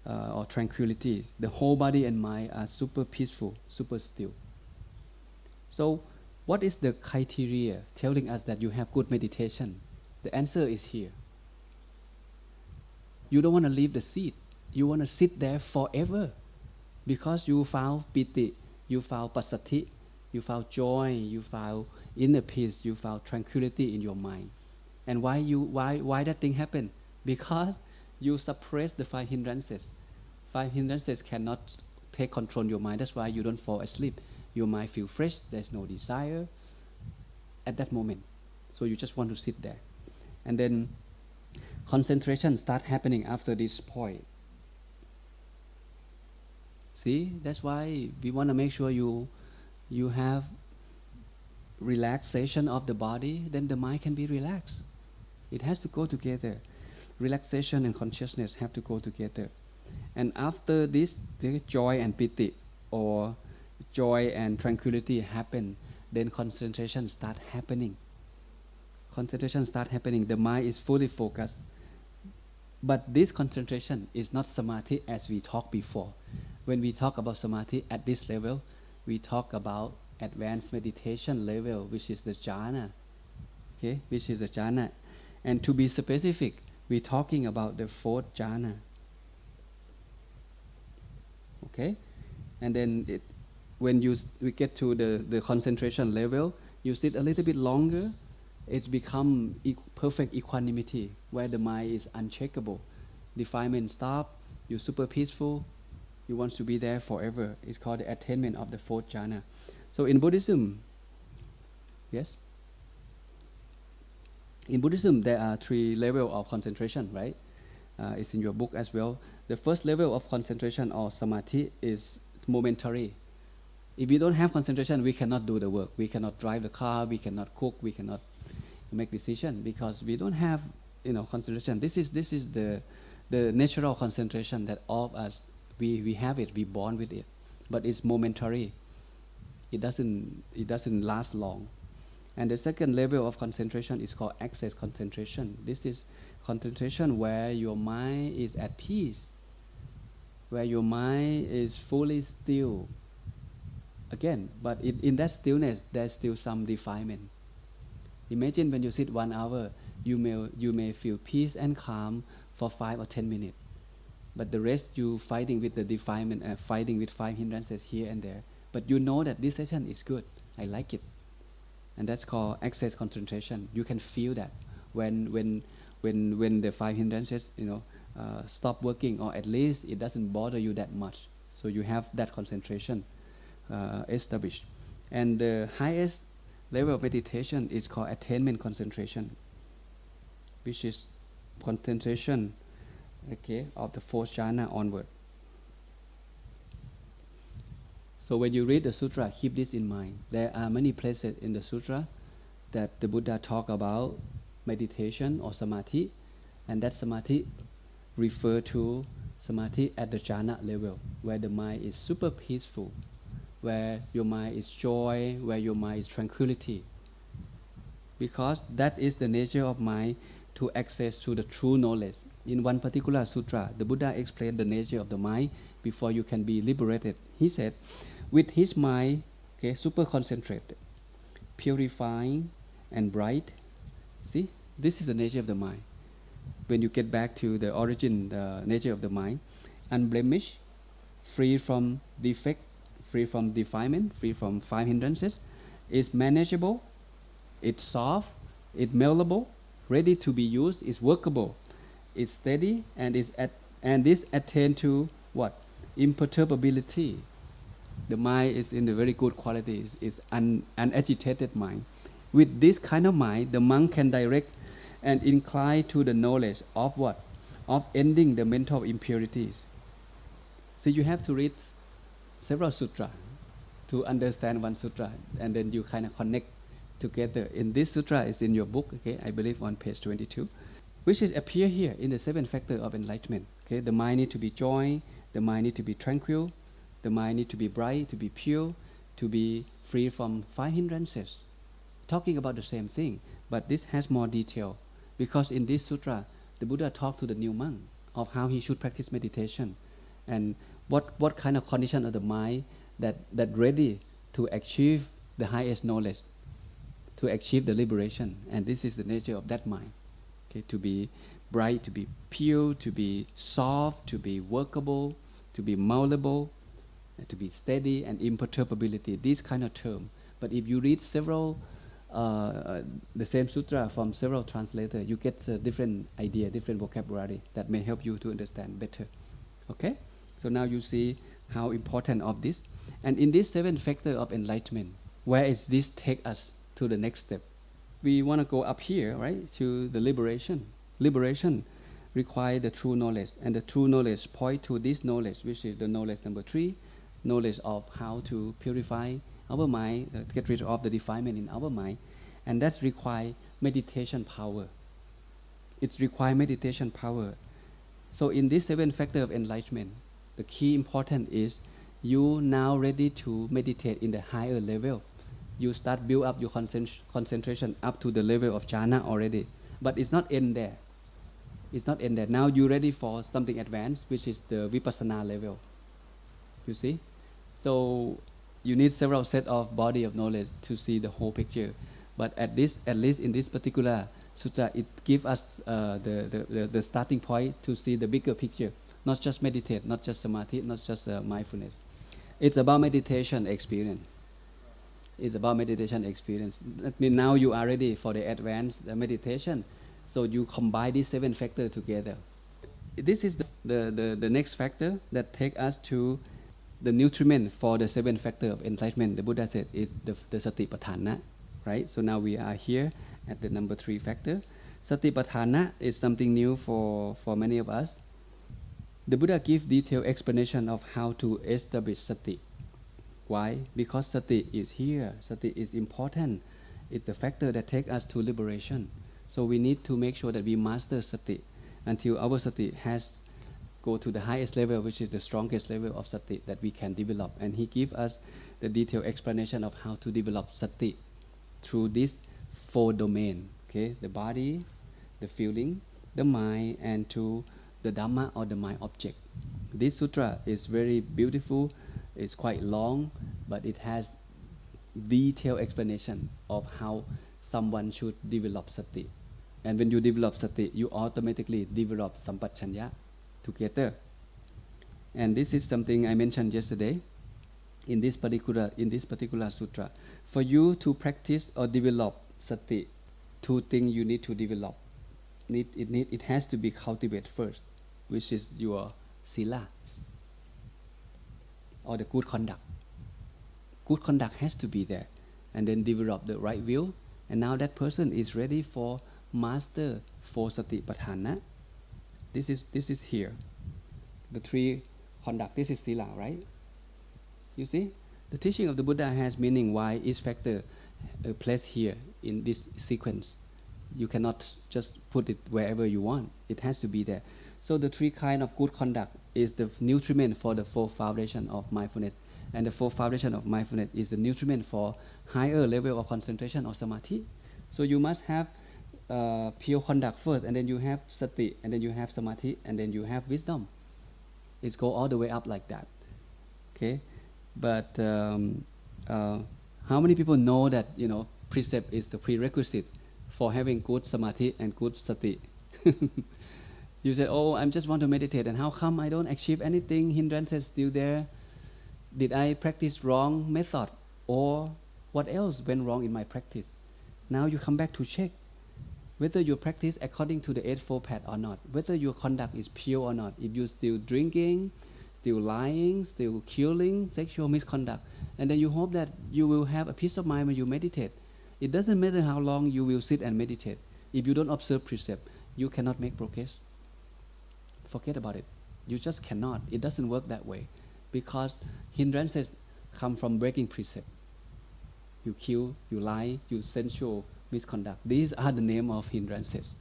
or tranquility. The whole body and mind are super peaceful, super still. So, what is the criteria telling us that you have good meditation? The answer is here. You don't want to leave the seat. You want to sit there forever. Because you found piti, you found passathi, you found joy, you found inner peace, you found tranquility in your mind. And why that thing happened? Because you suppress the 5 hindrances. 5 hindrances cannot take control your mind. That's why you don't fall asleep. Your mind feels fresh. There's no desire at that moment. So you just want to sit there. And then concentration start happening after this point. See, that's why we want to make sure you have relaxation of the body, then the mind can be relaxed. It has to go together. Relaxation and consciousness have to go together. And after this, the joy and piti, or joy and tranquility happen, then concentration start happening. Concentration start happening. The mind is fully focused. But this concentration is not samadhi as we talked before. When we talk about samadhi at this level, we talk about advanced meditation level, which is the jhana. Okay, which is the jhana. And to be specific, we're talking about the 4th jhana. Okay, and then when we get to the concentration level, you sit a little bit longer. It becomes perfect equanimity, where the mind is unshakable. Defilement stop. You're super peaceful. You want to be there forever. It's called the attainment of the 4th jhana. So in Buddhism, yes? In Buddhism, there are 3 levels of concentration, right? It's in your book as well. The first level of concentration, or samadhi, is momentary. If we don't have concentration, we cannot do the work. We cannot drive the car. We cannot cook. We cannot make decision because we don't have, concentration. This is the natural concentration that all of us we have it. We born with it, but it's momentary. It doesn't last long. And the second level of concentration is called access concentration. This is concentration where your mind is at peace, where your mind is fully still. Again, but in that stillness, there's still some defilement. Imagine when you sit 1 hour, you may feel peace and calm for 5 or 10 minutes. But the rest you fighting with the defilement, fighting with 5 hindrances here and there. But you know that this session is good. I like it. And that's called access concentration. You can feel that when the 5 hindrances, stop working, or at least it doesn't bother you that much. So you have that concentration established. And the highest level of meditation is called attainment concentration, which is concentration, of the 4th jhana onward. So when you read the sutra, keep this in mind. There are many places in the sutra that the Buddha talk about meditation or samadhi, and that samadhi refer to samadhi at the jhana level, where the mind is super peaceful, where your mind is joy, where your mind is tranquility. Because that is the nature of mind to access to the true knowledge. In one particular sutra, the Buddha explained the nature of the mind before you can be liberated. He said, with his mind, super concentrated, purifying and bright. See, this is the nature of the mind. When you get back to the origin, the nature of the mind, unblemished, free from defect, free from defilement, free from 5 hindrances, is manageable, it's soft, it's malleable, ready to be used, it's workable, it's steady, and this attain to what? Imperturbability. The mind is in the very good qualities. It's an unagitated mind. With this kind of mind, the monk can direct and incline to the knowledge of what? Of ending the mental impurities. So you have to read several sutras to understand one sutra, and then you kind of connect together. In this sutra is in your book, I believe on page 22, which is appear here in the 7 factors of enlightenment. The mind need to be joy, the mind need to be tranquil, the mind need to be bright, to be pure, to be free from 5 hindrances. Talking about the same thing, but this has more detail, because in this sutra, the Buddha talked to the new monk of how he should practice meditation, and what kind of condition of the mind that ready to achieve the highest knowledge, to achieve the liberation. And this is the nature of that mind. To be bright, to be pure, to be soft, to be workable, to be malleable, to be steady, and imperturbability. These kind of terms But if you read several, the same sutra from several translators, you get a different idea, different vocabulary that may help you to understand better. Okay? So now you see how important of this. And in this 7 factor of enlightenment, where is this take us to the next step? We want to go up here, right, to the liberation. Liberation require the true knowledge, and the true knowledge point to this knowledge, which is the knowledge number 3, knowledge of how to purify our mind, get rid of the defilement in our mind, and that's require meditation power. It's require meditation power. So in this 7 factor of enlightenment, the key important is you now ready to meditate in the higher level. You start build up your concentration up to the level of jhana already, but it's not end there. It's not end there. Now you're ready for something advanced, which is the vipassana level. You see? So you need several set of body of knowledge to see the whole picture. But at least in this particular sutta, it gives us the starting point to see the bigger picture. Not just meditate, not just samadhi, not just mindfulness. It's about meditation experience. It's about meditation experience. That means now you are ready for the advanced meditation. So you combine these 7 factors together. This is the next factor that take us to the nutriment for the 7 factor of enlightenment. The Buddha said is the satipatthana, right? So now we are here at the number 3 factor. Satipatthana is something new for many of us. The Buddha gives detailed explanation of how to establish sati. Why? Because sati is here. Sati is important. It's the factor that takes us to liberation. So we need to make sure that we master sati until our sati has go to the highest level, which is the strongest level of sati that we can develop. And he gives us the detailed explanation of how to develop sati through these 4 domains. Okay, the body, the feeling, the mind, and to the Dhamma or the mind object. This sutra is very beautiful. It's quite long, but it has detailed explanation of how someone should develop sati. And when you develop sati, you automatically develop sampachanya together. And this is something I mentioned yesterday in this particular sutra. For you to practice or develop sati, 2 things you need to develop. It has to be cultivated first, which is your sila, or the good conduct. Good conduct has to be there, and then develop the right will, and now that person is ready for master for satipatthana. This is here, the 3 conduct. This is sila, right? You see, the teaching of the Buddha has meaning why each factor placed here in this sequence. You cannot just put it wherever you want. It has to be there. So the 3 kind of good conduct is the nutriment for the 4 foundation of mindfulness. And the 4 foundation of mindfulness is the nutriment for higher level of concentration or samadhi. So you must have pure conduct first, and then you have sati, and then you have samadhi, and then you have wisdom. It's go all the way up like that. Okay? But how many people know that, precept is the prerequisite for having good samadhi and good sati? You say, oh, I just want to meditate, and how come I don't achieve anything? Hindrances still there. Did I practice wrong method? Or what else went wrong in my practice? Now you come back to check whether you practice according to the 8-fold path or not, whether your conduct is pure or not. If you're still drinking, still lying, still killing, sexual misconduct, and then you hope that you will have a peace of mind when you meditate. It doesn't matter how long you will sit and meditate. If you don't observe precept, you cannot make progress. Forget about it. You just cannot. It doesn't work that way, because hindrances come from breaking precept. You kill, you lie, you sensual misconduct. These are the name of hindrances.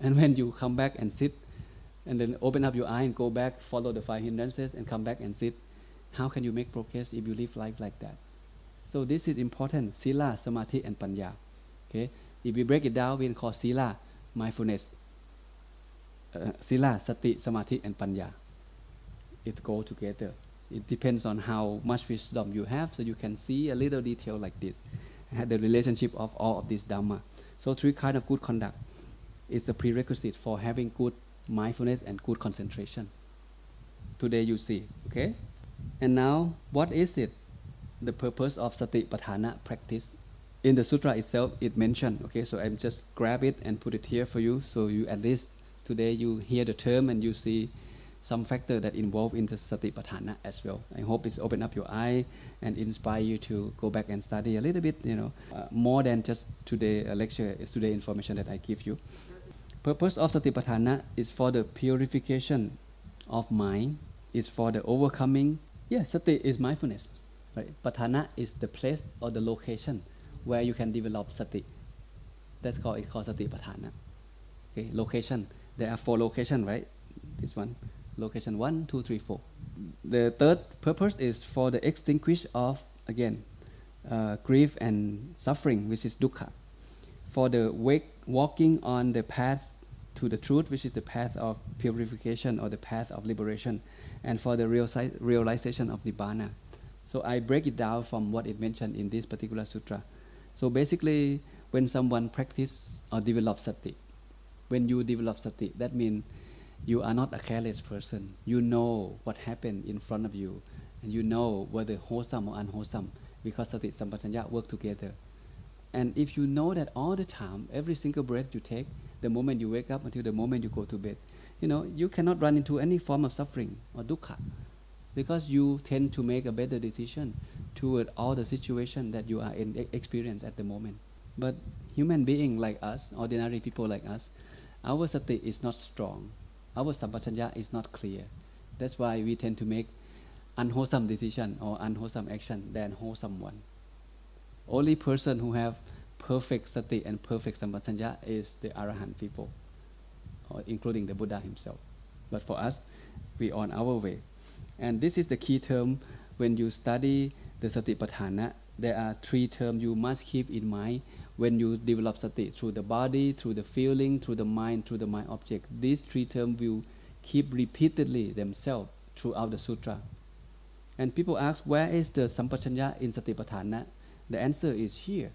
And when you come back and sit, and then open up your eye and go back, follow the 5 hindrances, and come back and sit, how can you make progress if you live life like that? So this is important: sila, samadhi, and panya. Okay, if we break it down, we can call sila mindfulness. Sila, sati, samadhi, and panya. It go together. It depends on how much wisdom you have, so you can see a little detail like this, the relationship of all of this Dhamma. So 3 kind of good conduct is a prerequisite for having good mindfulness and good concentration. Today you see, okay? And now, what is it? the purpose of Satipatthana practice. In the sutra itself, it mentioned, okay, so I'm just grab it and put it here for you, so you at least today you hear the term and you see some factor that involve in the Satipatthana as well. I hope it's open up your eye and inspire you to go back and study a little bit, more than just today lecture, today information that I give you. Purpose of Satipatthana is for the purification of mind, is for the overcoming. Yeah, Sati is mindfulness, right? Patthana is the place or the location where you can develop Sati. That's called Satipatthana. Okay, location. There are 4 locations, right? This one, location 1, 2, 3, 4. The third purpose is for the extinguish of, again, grief and suffering, which is dukkha. For the walking on the path to the truth, which is the path of purification or the path of liberation, and for the realization of nibbana. So I break it down from what it mentioned in this particular sutra. So basically, when someone practice or develop sati, when you develop sati, that means you are not a careless person. You know what happened in front of you, and you know whether wholesome or unwholesome, because sati sampajanya work together. And if you know that all the time, every single breath you take, the moment you wake up until the moment you go to bed, you cannot run into any form of suffering or dukkha, because you tend to make a better decision toward all the situation that you are in experience at the moment. But human being like us, ordinary people like us, our sati is not strong. Our sampajanya is not clear. That's why we tend to make unwholesome decision or unwholesome action than wholesome one. Only person who have perfect sati and perfect sampajanya is the arahant people, or including the Buddha himself. But for us, we are on our way. And this is the key term when you study the Satipatthana. There are 3 terms you must keep in mind when you develop sati: through the body, through the feeling, through the mind object. These 3 terms will keep repeatedly themselves throughout the sutra. And people ask, where is the sampajanya in Satipatthana? The answer is here.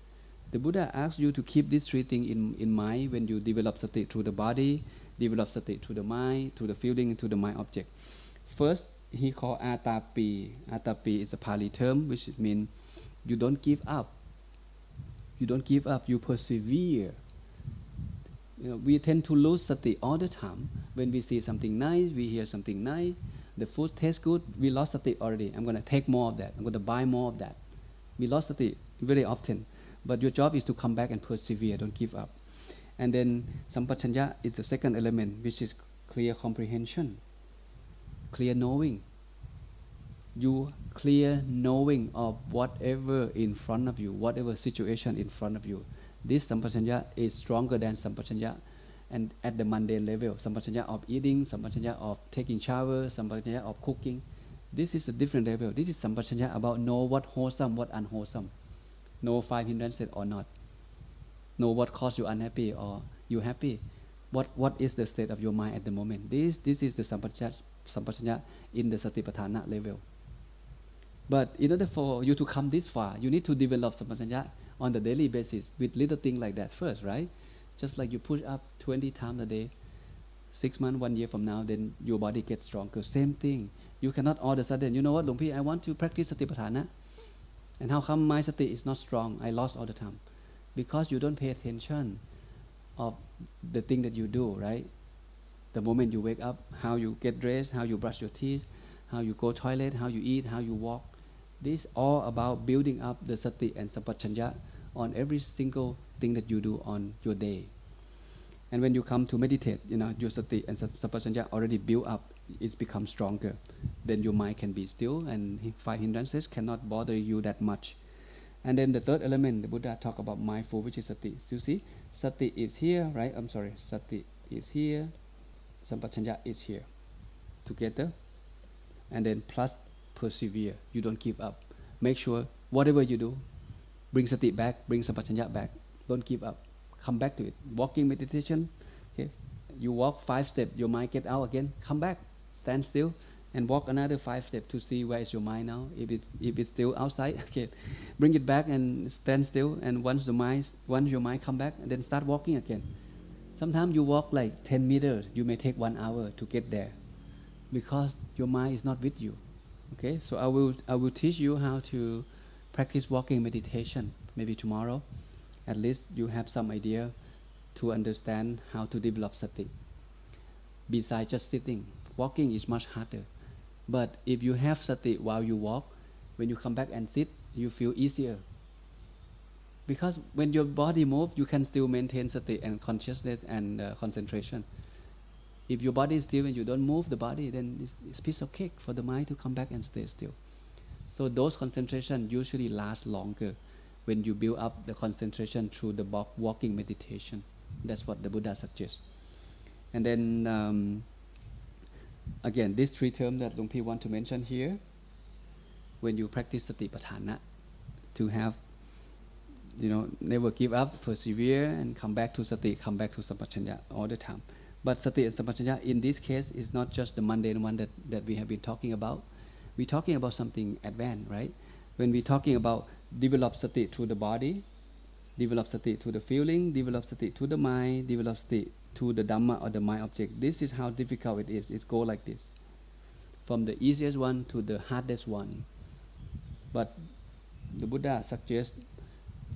The Buddha asks you to keep these 3 things in mind when you develop sati: through the body, develop sati through the mind, through the feeling, through the mind object. First, he called atapi. Atapi is a Pali term, which means you don't give up. You don't give up, you persevere. We tend to lose sati all the time. When we see something nice, we hear something nice, the food tastes good, we lost sati already. I'm going to take more of that. I'm going to buy more of that. We lost sati very often. But your job is to come back and persevere, don't give up. And then sampajanya is the second element, which is clear comprehension, clear knowing. You clear knowing of whatever in front of you, whatever situation in front of you. This sampajanya is stronger than sampajanya and at the mundane level. Sampajanya of eating, sampajanya of taking shower, sampajanya of cooking. This is a different level. This is sampajanya about know what wholesome, what unwholesome. Know 5 hindrances or not. Know what cause you unhappy or you happy. What is the state of your mind at the moment. This is the sampajanya in the Satipatthana level. But in order for you to come this far, you need to develop sampajanya on the daily basis with little things like that first, right? Just like you push up 20 times a day, 6 months, 1 year from now, then your body gets stronger. Same thing. You cannot all of a sudden, you know what, Lumpy, I want to practice Satipatthana. And how come my sati is not strong? I lost all the time. Because you don't pay attention of the thing that you do, right? The moment you wake up, how you get dressed, how you brush your teeth, how you go toilet, how you eat, how you walk. This all about building up the sati and sampajanya on every single thing that you do on your day. And when you come to meditate, your sati and sampajanya already built up, it's become stronger. Then your mind can be still and 5 hindrances cannot bother you that much. And then the third element, the Buddha talk about mindful, which is sati. So you see, sati is here, right? Sati is here, sampajanya is here. Together. And then plus persevere. You don't give up. Make sure whatever you do, bring sati back, bring sampajanya back. Don't give up. Come back to it. Walking meditation, okay? You walk 5 steps, your mind get out again. Come back, stand still, and walk another 5 steps to see where is your mind now. If it's still outside, okay, bring it back and stand still. And once your mind come back, and then start walking again. Sometimes you walk like 10 meters. You may take 1 hour to get there, because your mind is not with you. Okay, so I will teach you how to practice walking meditation, maybe tomorrow, at least you have some idea to understand how to develop sati. Besides just sitting, walking is much harder. But if you have sati while you walk, when you come back and sit, you feel easier. Because when your body moves, you can still maintain sati and consciousness and concentration. If your body is still and you don't move the body, then it's a piece of cake for the mind to come back and stay still. So those concentration usually last longer when you build up the concentration through the walking meditation. That's what the Buddha suggests. And then again, these three terms that Luang Pi want to mention here, when you practice satipatthana, to have, never give up, persevere, and come back to sati, come back to sampajanya all the time. But sati and sampajanya in this case is not just the mundane one that we have been talking about. We're talking about something advanced, right? When we're talking about develop sati through the body, develop sati to the feeling, develop sati to the mind, develop sati to the Dhamma or the mind object. This is how difficult it is. It goes like this. From the easiest one to the hardest one. But the Buddha suggests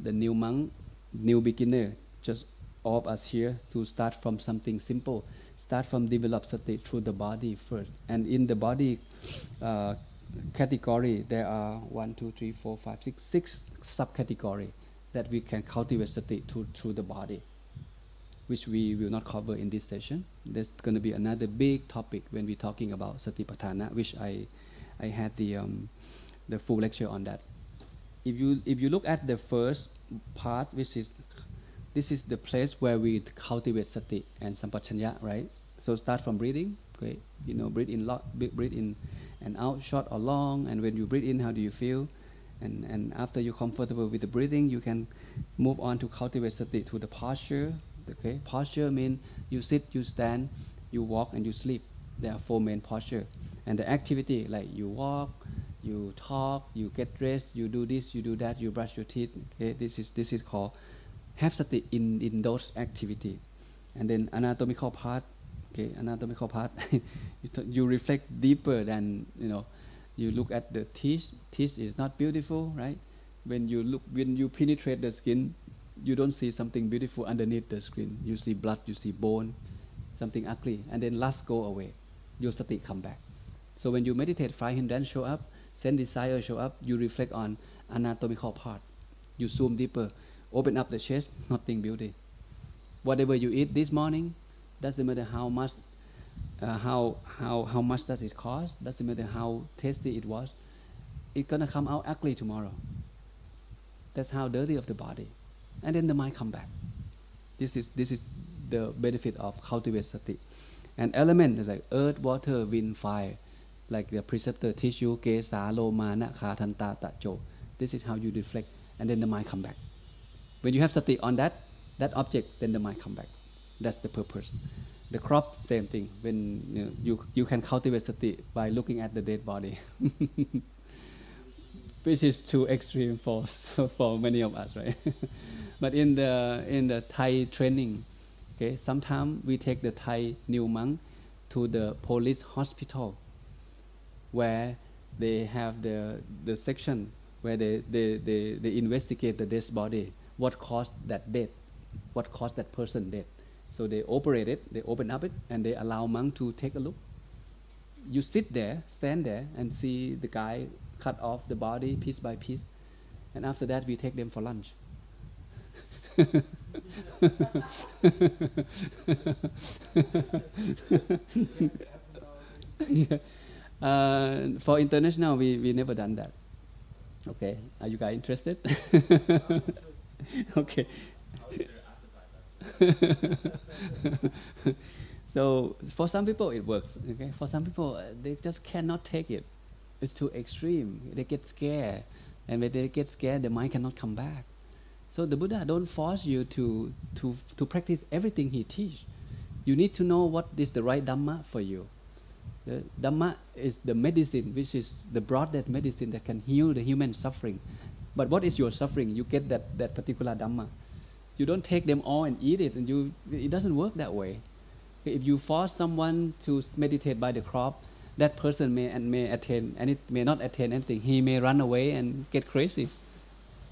the new monk, new beginner, just all of us here, to start from something simple. Start from develop sati through the body first. And in the body category, there are 6 subcategory that we can cultivate sati through the body, which we will not cover in this session. There's going to be another big topic when we're talking about satipatthana, which I had the full lecture on that. If you look at the first part, which is this is the place where we cultivate sati and sampajanya, right? So start from breathing. Okay, breathe in and out, short or long. And when you breathe in, how do you feel? And after you're comfortable with the breathing, you can move on to cultivate sati to the posture. Okay, posture means you sit, you stand, you walk, and you sleep. There are 4 main postures. And the activity, like you walk, you talk, you get dressed, you do this, you do that, you brush your teeth. Okay, this is called have sati in those activity. And then anatomical part. Okay, anatomical part. You reflect deeper than you look at the teeth. Teeth is not beautiful, right? When you penetrate the skin, you don't see something beautiful underneath the skin. You see blood, you see bone, something ugly, and then lust go away. Your sati come back. So when you meditate, 5 hindrance show up, sense desire show up. You reflect on anatomical part. You zoom deeper, open up the chest, nothing beauty. Whatever you eat this morning, doesn't matter how much, how much does it cost. Doesn't matter how tasty it was. It's gonna come out ugly tomorrow. That's how dirty of the body. And then the mind come back. This is the benefit of cultivate sati. And element is like earth, water, wind, fire. Like the preceptor teach you, kesa, loma, nakha, thanta, tacho. This is how you reflect, and then the mind come back. When you have sati on that object, then the mind come back. That's the purpose. The crop, same thing. When you can cultivate sati by looking at the dead body, which is too extreme for many of us, right? But in the Thai training, okay, sometimes we take the Thai new monk to the police hospital, where they have the section where they investigate the dead body, what caused that death, what caused that person death. So they operate it, they open up it, and they allow monk to take a look. You sit there, stand there, and see the guy cut off the body piece by piece, and after that we take them for lunch. Yeah. For international, we never done that. Okay, are you guys interested? Okay. So for some people it works. Okay, for some people they just cannot take it. It's too extreme. They get scared, and when they get scared, the mind cannot come back. So the Buddha don't force you to practice everything he teach. You need to know what is the right Dhamma for you. The Dhamma is the medicine, which is the broadest medicine that can heal the human suffering. But what is your suffering? You get that particular Dhamma. You don't take them all and eat it, and it doesn't work that way. If you force someone to meditate by the crop, that person may not attain anything. He may run away and get crazy.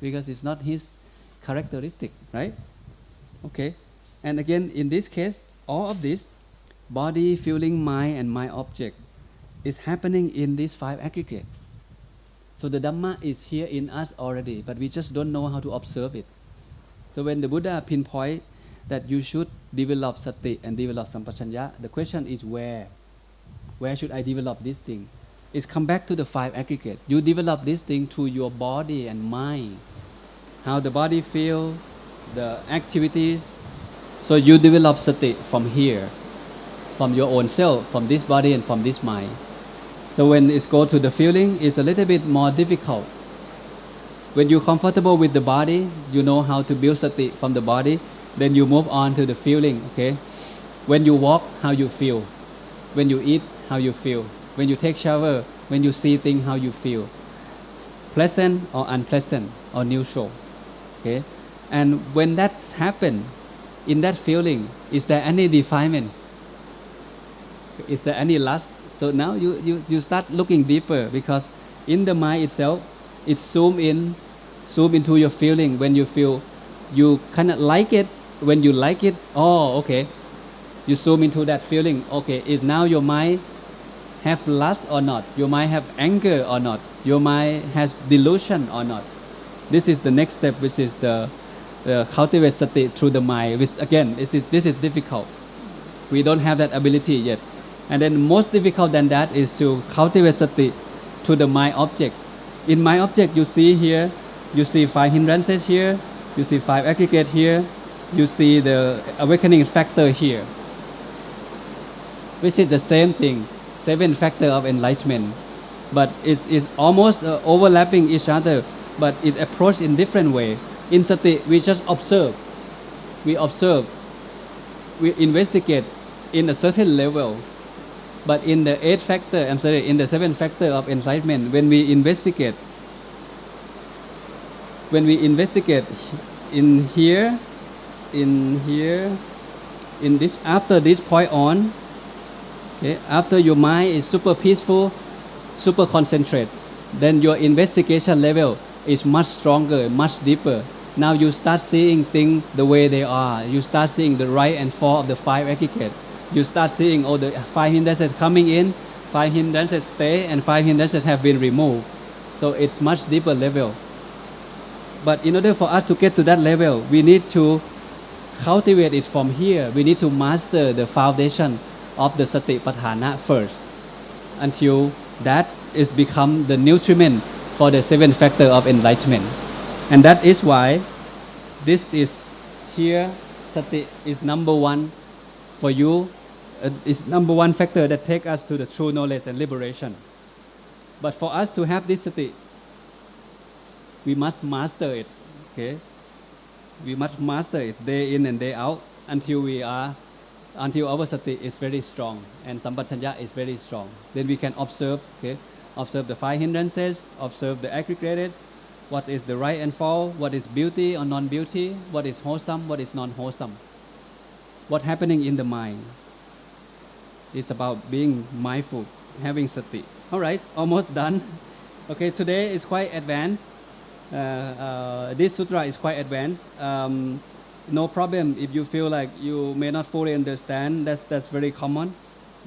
because it's not his characteristic, right? Okay. And again, in this case, all of this, body, feeling, mind, and mind object, is happening in these 5 aggregates. So the Dhamma is here in us already, but we just don't know how to observe it. So when the Buddha pinpoint that you should develop sati and develop sampajanya, the question is where? Where should I develop this thing? It's come back to the 5 aggregates. You develop this thing to your body and mind. How the body feel, the activities. So you develop sati from here, from your own self, from this body and from this mind. So when it's go to the feeling, it's a little bit more difficult. When you're comfortable with the body, you know how to build sati from the body, then you move on to the feeling, okay? When you walk, how you feel. When you eat, how you feel. When you take shower, when you see things, how you feel. Pleasant or unpleasant or neutral, okay? And when that's happened, in that feeling, is there any defilement? Is there any lust? So now you start looking deeper, because in the mind itself, it zoom into your feeling. When you feel, you kind of like it. When you like it, oh, okay. You zoom into that feeling. Okay, is now your mind have lust or not? Your mind have anger or not? Your mind has delusion or not? This is the next step, which is the cultivate sati through the mind. Which again, this is difficult. We don't have that ability yet. And then most difficult than that is to cultivate sati to the mind object. In mind object, you see here, you see 5 hindrances here, you see 5 aggregates here, you see the awakening factor here, which is the same thing, 7 factor of enlightenment, but it's almost overlapping each other, but it approached in different way. In sati, we just observe, we investigate in a certain level. But in the 8 factor, in the 7 factor of enlightenment, when we investigate in here, in this, after this point on, okay, after your mind is super peaceful, super concentrate, then your investigation level is much stronger, much deeper. Now you start seeing things the way they are. You start seeing the rise and fall of the 5 aggregates. You start seeing all the 5 hindrances coming in, 5 hindrances stay, and 5 hindrances have been removed. So it's much deeper level. But in order for us to get to that level, we need to cultivate it from here. We need to master the foundation of the satipatthana first, until that is become the nutriment for the 7 factor of enlightenment. And that is why this is here, sati is number 1 for you. Is number 1 factor that take us to the true knowledge and liberation. But for us to have this sati, we must master it. Okay, we must master it day in and day out until our sati is very strong and sampajanya is very strong. Then we can observe. Okay, observe the 5 hindrances, observe the aggregated. What is the rise and fall? What is beauty or non-beauty? What is wholesome? What is non-wholesome? What's happening in the mind? It's about being mindful, having sati. All right, almost done. Okay, today is quite advanced. This sutra is quite advanced. No problem if you feel like you may not fully understand. That's very common.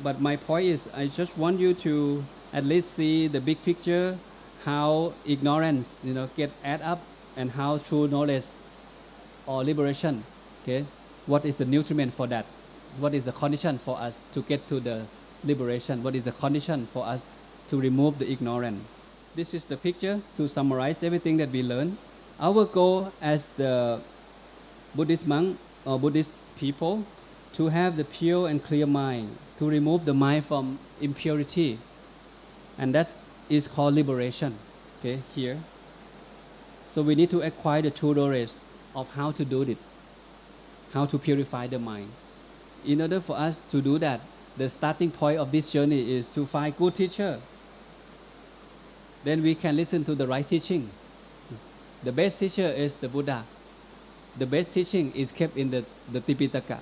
But my point is, I just want you to at least see the big picture, how ignorance, get add up, and how true knowledge or liberation. Okay, what is the nutriment for that? What is the condition for us to get to the liberation? What is the condition for us to remove the ignorance? This is the picture to summarize everything that we learned. Our goal as the Buddhist monk or Buddhist people to have the pure and clear mind, to remove the mind from impurity. And that is called liberation, okay, here. So we need to acquire the true knowledge of how to do it, how to purify the mind. In order for us to do that, the starting point of this journey is to find good teacher. Then we can listen to the right teaching. The best teacher is the Buddha. The best teaching is kept in the Tipitaka.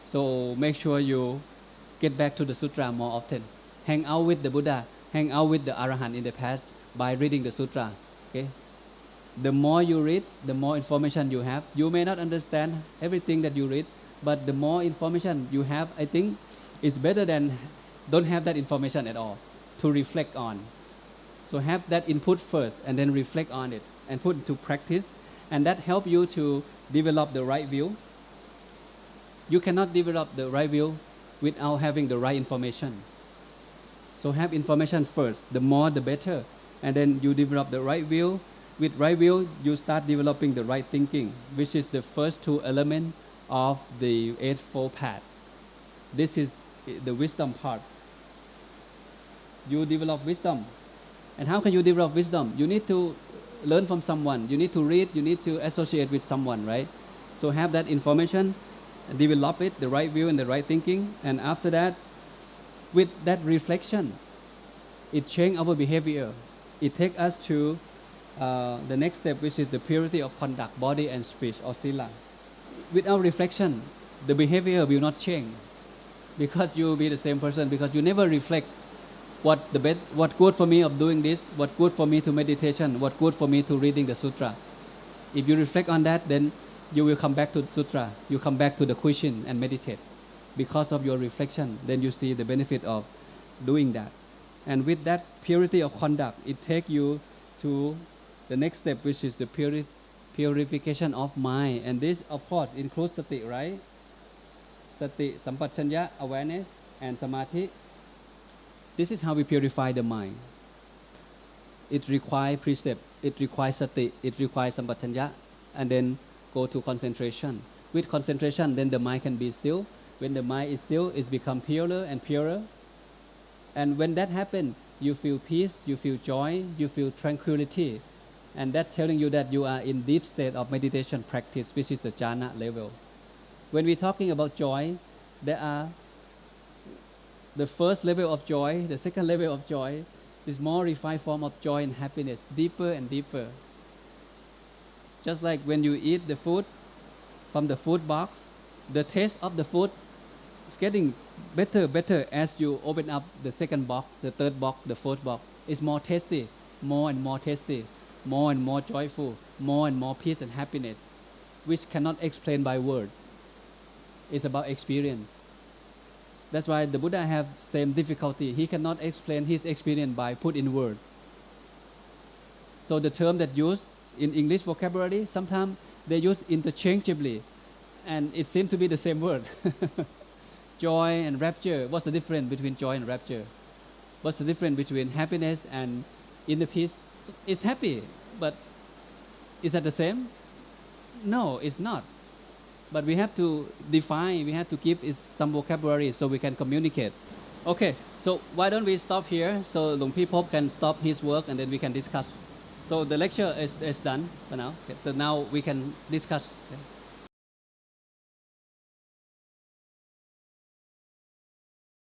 So make sure you get back to the sutra more often. Hang out with the Buddha, hang out with the Arahant in the past by reading the sutra. Okay? the more you read, the more information you have. You may not understand everything that you read, but the more information you have, I think, is better than don't have that information at all to reflect on. So have that input first and then reflect on it and put into practice, and that help you to develop the right view. You cannot develop the right view without having the right information. So have information first, the more the better, and then you develop the right view. With right view, you start developing the right thinking, which is the first two elements of the Eightfold Path. This is the wisdom part. You develop wisdom. And how can you develop wisdom? You need to learn from someone. You need to read. You need to associate with someone, right? So have that information, develop it, the right view and the right thinking. And after that, with that reflection, it changes our behavior. It takes us to the next step, which is the purity of conduct, body and speech, or sila. Without reflection, the behavior will not change, because you will be the same person, because you never reflect what good for me of doing this, what good for me to meditation, what good for me to reading the sutra. If you reflect on that, then you will come back to the sutra. You come back to the question and meditate. Because of your reflection, then you see the benefit of doing that. And with that purity of conduct, it takes you to the next step, which is the purification of mind. And this, of course, includes sati, right? Sati, sampachanya, awareness, and samadhi. This is how we purify the mind. It requires precept, it requires sati, it requires sampachanya, and then go to concentration. With concentration, then the mind can be still. When the mind is still, it becomes purer and purer. And when that happens, you feel peace, you feel joy, you feel tranquility. And that's telling you that you are in deep state of meditation practice, which is the jhana level. When we're talking about joy, there are the first level of joy, the second level of joy is more refined form of joy and happiness, deeper and deeper. Just like when you eat the food from the food box, the taste of the food is getting better as you open up the second box, the third box, the fourth box. It's more tasty, more and more tasty, more and more joyful, more and more peace and happiness, which cannot explain by word. It's about experience. That's why the Buddha have same difficulty. He cannot explain his experience by put in word. So the term that used in English vocabulary, sometimes they use interchangeably, and it seems to be the same word. Joy and rapture. What's the difference between joy and rapture? What's the difference between happiness and inner peace? It's happy, but is that the same? No, it's not. But we have to define, we have to give it some vocabulary so we can communicate. Okay, so why don't we stop here so Luang Pi Pop can stop his work and then we can discuss. So the lecture is done for now. Okay, so now we can discuss. Okay.